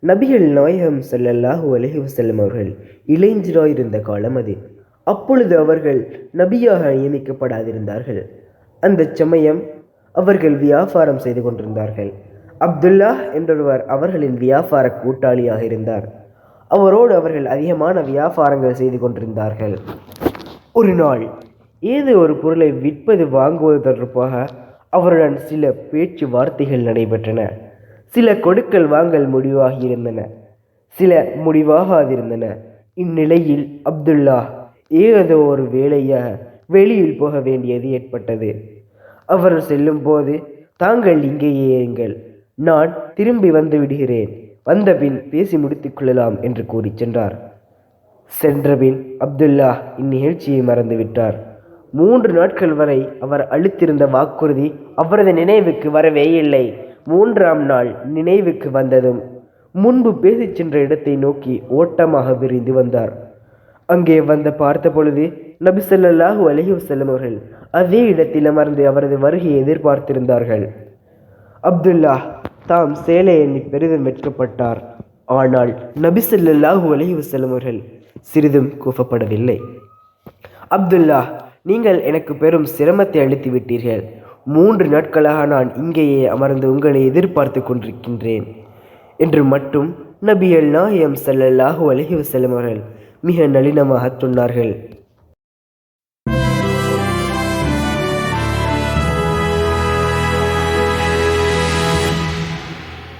நபிகள் நாயகம் ஸல்லல்லாஹு அலைஹி வஸல்லம் அவர்கள் இளைஞராயிருந்த காலம் அது. அப்பொழுது அவர்கள் நபியாக நியமிக்கப்படாதிருந்தார்கள். அந்த சமயம் அவர்கள் வியாபாரம் செய்து கொண்டிருந்தார்கள். அப்துல்லா என்றொருவர் அவர்களின் வியாபார கூட்டாளியாக இருந்தார். அவரோடு அவர்கள் அதிகமான வியாபாரங்கள் செய்து கொண்டிருந்தார்கள். ஒரு நாள் ஏதோ ஒரு பொருளை விற்பது வாங்குவது தொடர்பாக அவருடன் சில பேச்சு வார்த்தைகள் நடைபெற்றன. சில கொடுக்கல் வாங்கல் முடிவாகி இருந்தன, சில முடிவாகாதிருந்தன. இந்நிலையில் அப்துல்லா ஏதோ ஒரு வேலையாக வெளியில் போக வேண்டியது ஏற்பட்டது. அவர் செல்லும் போது, தாங்கள் இங்கேயே இருங்கள், நான் திரும்பி வந்து விடுகிறேன், வந்தபின் பேசி முடித்துக் கொள்ளலாம் என்று கூறி சென்றார். சென்றபின் அப்துல்லா இந்நிகழ்ச்சியை மறந்துவிட்டார். 3 நாட்கள் வரை அவர் அளித்திருந்த வாக்குறுதி அவரது நினைவுக்கு வரவே இல்லை. 3ஆம் நாள் நினைவுக்கு வந்ததும் முன்பு பேசிச் சென்ற இடத்தை நோக்கி ஓட்டமாக விரிந்து வந்தார். அங்கே வந்து பார்த்த பொழுது நபி ஸல்லல்லாஹு அலைஹி வஸல்லம் அவர்கள் அதே இடத்தில் அமர்ந்து அவரது வருகையை எதிர்பார்த்திருந்தார்கள். அப்துல்லா தாம் சேலை எண்ணி பெரிதும் வெட்கப்பட்டார். ஆனால் நபி ஸல்லல்லாஹு அலைஹி வஸல்லம் அவர்கள் சிறிதும் கோபப்படவில்லை. அப்துல்லா, நீங்கள் எனக்கு பெரும் சிரமத்தை அளித்து விட்டீர்கள். 3 நாட்களாக நான் இங்கேயே அமர்ந்து உங்களை எதிர்பார்த்து கொண்டிருக்கின்றேன் என்று மட்டும் நபிகள் நாயகம் ஸல்லல்லாஹு அலைஹி வஸல்லம் அவர்கள் மிக நளினமாக சொன்னார்கள்.